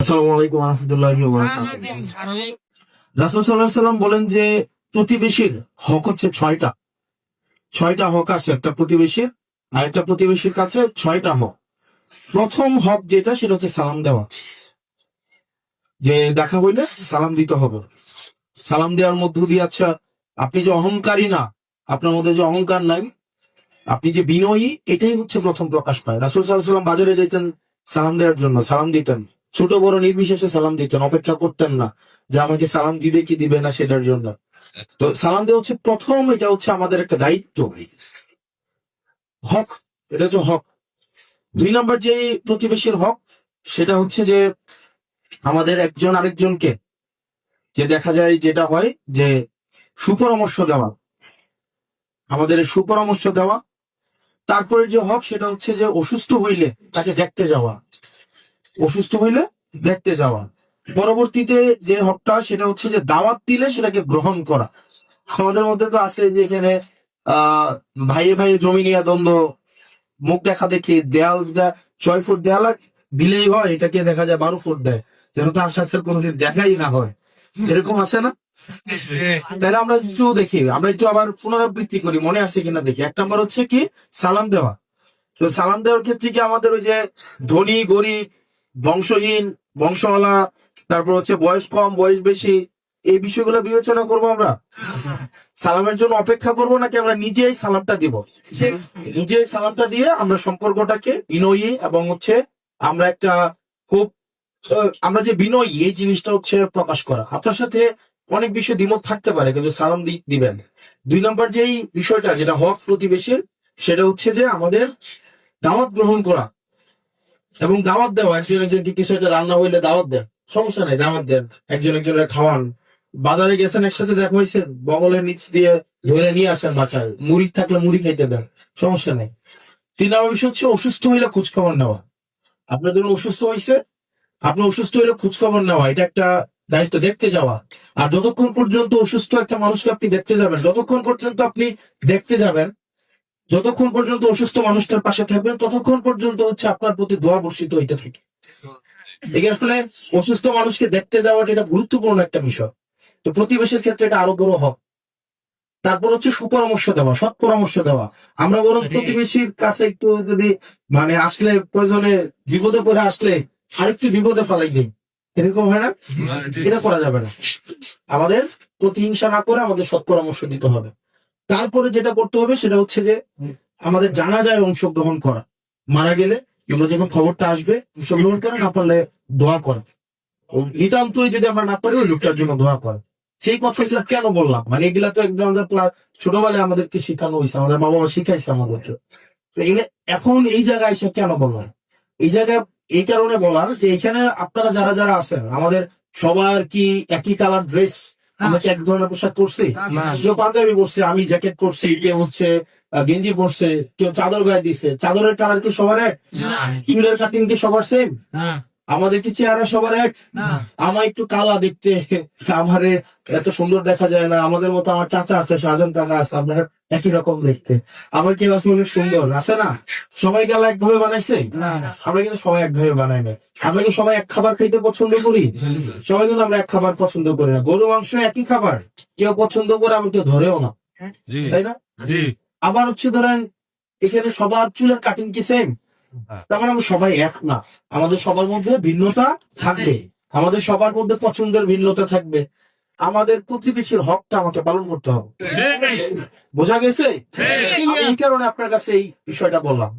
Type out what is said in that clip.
আসসালামু আলাইকুম ওয়া রাহমাতুল্লাহি ওয়া বারাকাতুহু। রাসূল সাল্লাল্লাহু আলাইহি ওয়াসাল্লাম বলেন যে প্রতিবেশীর হক হচ্ছে 6টা হক আছে একটা প্রতিবেশীর, আর একটা প্রতিবেশীর কাছে 6টা হক। প্রথম হক যেটা সেটা হচ্ছে সালাম দেওয়া, যে দেখা হইলে সালাম দিতে হবে। সালাম দেওয়ার মধ্য দিয়ে আচ্ছা আপনি যে অহংকারী না, আপনার মধ্যে যে অহংকার নাই, আপনি যে বিনয়ী, এটাই হচ্ছে প্রথম প্রকাশ পায়। রাসূল সাল্লাল্লাহু আলাইহি ওয়াসাল্লাম বাজারে যেতেন সালাম দেওয়ার জন্য, সালাম দিতেন, ছোট বড় নির্বিশেষে সালাম দিতেন, অপেক্ষা করতেন না যে আমাকে সালাম দিবে কি দিবে না সেটার জন্য। তো সালাম দেওয়া হচ্ছে প্রথম, এটা হচ্ছে আমাদের একটা দায়িত্ব, হক, এটা হচ্ছে হক। 2 নম্বর যে প্রতিবেশীর হক, সেটা হচ্ছে যে আমাদের একজন আরেকজনকে, যে দেখা যায় যেটা হয় যে সুপরামর্শ দেওয়া, আমাদের সুপরামর্শ দেওয়া। তারপরে যে হক সেটা হচ্ছে যে অসুস্থ হইলে তাকে দেখতে যাওয়া, অসুস্থ হইলে দেখতে যাওয়া। পরবর্তীতে যে হকটা সেটা হচ্ছে যে দাওয়াত দিলে সেটাকে গ্রহণ করা। আমাদের মধ্যে তো আছে যে এখানে ভাইয়ে ভাইয়ে জমি নিয়ে দ্বন্দ্ব, মুখ দেখা দেখি, দেয়াল 6 ফুট দেয়াল দিলেই হয়, এটাকে দেখা যায় 12 ফুট দেয়, যেন তার সাথে কোনোদিন দেখাই না হয়, এরকম আছে না? তাহলে আমরা একটু দেখি, আমরা একটু আবার পুনরাবৃত্তি করি, মনে আছে কিনা দেখি। 1 নম্বর হচ্ছে কি সালাম দেওয়া। তো সালাম দেওয়ার ক্ষেত্রে কি আমাদের ওই যে ধনী গরিব, বংশহীন বংশওয়ালা, তারপর হচ্ছে বয়স কম বয়স বেশি, এই বিষয়গুলো বিবেচনা করবো আমরা? সালামের জন্য অপেক্ষা করবো নাকি আমরা নিজেই সালামটা দিব? নিজেই সালামটা দিয়ে আমরা সম্পর্কটাকে বিনয়ী এবং হচ্ছে আমরা একটা খুব আমরা যে বিনয়ী এই জিনিসটা হচ্ছে প্রকাশ করা। আপনার সাথে অনেক বিষয় দ্বিমত থাকতে পারে, কিন্তু সালাম দিবেন। 2 নম্বর যেই বিষয়টা যেটা হক প্রতিবেশীর, সেটা হচ্ছে যে আমাদের দাওয়াত গ্রহণ করা এবং দাওয়াত দেওয়া। একজন একজনকে কিছু একটা রান্না হইলে দাওয়াত দেন, সমস্যা নাই, দাওয়াত দেন, একজন একজনের খাওয়ান। বাজারে গেছেন একসাথে দেখা হয়েছে, বগলের নিচ দিয়ে ধরে নিয়ে আসেন বাসায়, মুড়ি থাকলে মুড়ি খাইতে দেন, সমস্যা নেই। 3 নম্বর বিষয় হচ্ছে অসুস্থ হইলে খোঁজ খবর নেওয়া। আপনার জন্য অসুস্থ হয়েছে, আপনি অসুস্থ হইলে খোঁজ খবর নেওয়া, এটা একটা দায়িত্ব, দেখতে যাওয়া। আর যতক্ষণ পর্যন্ত অসুস্থ একটা মানুষকে আপনি দেখতে যাবেন, যতক্ষণ পর্যন্ত আপনি দেখতে যাবেন, যতক্ষণ পর্যন্ত অসুস্থ মানুষটার পাশে থাকবেন, ততক্ষণ পর্যন্ত হচ্ছে আপনার প্রতি দোয়া বর্ষিত হইতে থাকে। এখানে অসুস্থ মানুষকে দেখতে যাওয়াটা এটা গুরুত্বপূর্ণ একটা বিষয়। তো প্রতিবেশীর ক্ষেত্রে এটা আরো বড় হক। তারপর হচ্ছে সুপরামর্শ দেওয়া, সৎ পরামর্শ দেওয়া। আমরা বরং প্রতিবেশীর কাছে একটু যদি মানে আসলে প্রয়োজনে বিপদে পড়ে আসলে আরেকটু বিপদে ফেলাই দিই, এরকম হয় না? এটা করা যাবে না। আমাদের প্রতিহিংসা না করে আমাদের সৎ পরামর্শ দিতে হবে। তারপরে যেটা করতে হবে সেটা হচ্ছে যে আমাদের জানাজায় অংশগ্রহণ করা। মারা গেলে আমরা যখন খবরটা আসবে অংশগ্রহণ করে, না পারলে দোয়া করা। নিতান্তই যদি আমরা না পারি ওই লোকটার জন্য দোয়া করা। সেই কথাগুলো কেন বললাম, মানে এগুলা তো একদম ছোটবেলায় আমাদেরকে শিখানো হয়েছে, আমাদের মা বাবা শিখাইছে আমাদেরকে। তো এখন এই জায়গায় এসে কেন বললাম, এই জায়গায় এই কারণে বলার যে এখানে আপনারা যারা যারা আছেন, আমাদের সবার কি একই কালার ড্রেস? আমরা কি এক ধরনের পোশাক করছি? কেউ পাঞ্জাবি পরছে, আমি জ্যাকেট করছি, কেউ হচ্ছে গেঞ্জি পরছে, কেউ চাদর গায়ে দিছে। চাদরের কালার কি সবার এক? চুলের কাটিং কি সবার সেম? আমাদের কি চেহারা সবার এক? আমার একটু কালা দেখতে, আমারে এত সুন্দর দেখা যায় না। আমাদের মতো আমার চাচা আছে, শাহজাহান কাকা আছে, আপনার একই রকম দেখতে। আমার কেউ আছে অনেক সুন্দর, আছে না? সবাই কালা একভাবে বানাইছে? আমরা কিন্তু সবাই একভাবে বানাই না। আমরা কিন্তু সবাই এক খাবার খাইতে পছন্দ করি, সবাই কিন্তু আমরা এক খাবার পছন্দ করি না। গরু মাংস একই খাবার, কেউ পছন্দ করে, আমি কেউ ধরেও না, তাই না? আবার হচ্ছে ধরেন এখানে সবার চুলের কাটিং কি সেম? তার মানে আমরা সবাই এক না, আমাদের সবার মধ্যে ভিন্নতা থাকবে, আমাদের সবার মধ্যে পছন্দের ভিন্নতা থাকবে। আমাদের প্রতিবেশীর হকটা আমাকে পালন করতে হবে। বোঝা গেছে? এই কারণে আপনার কাছে এই বিষয়টা বললাম।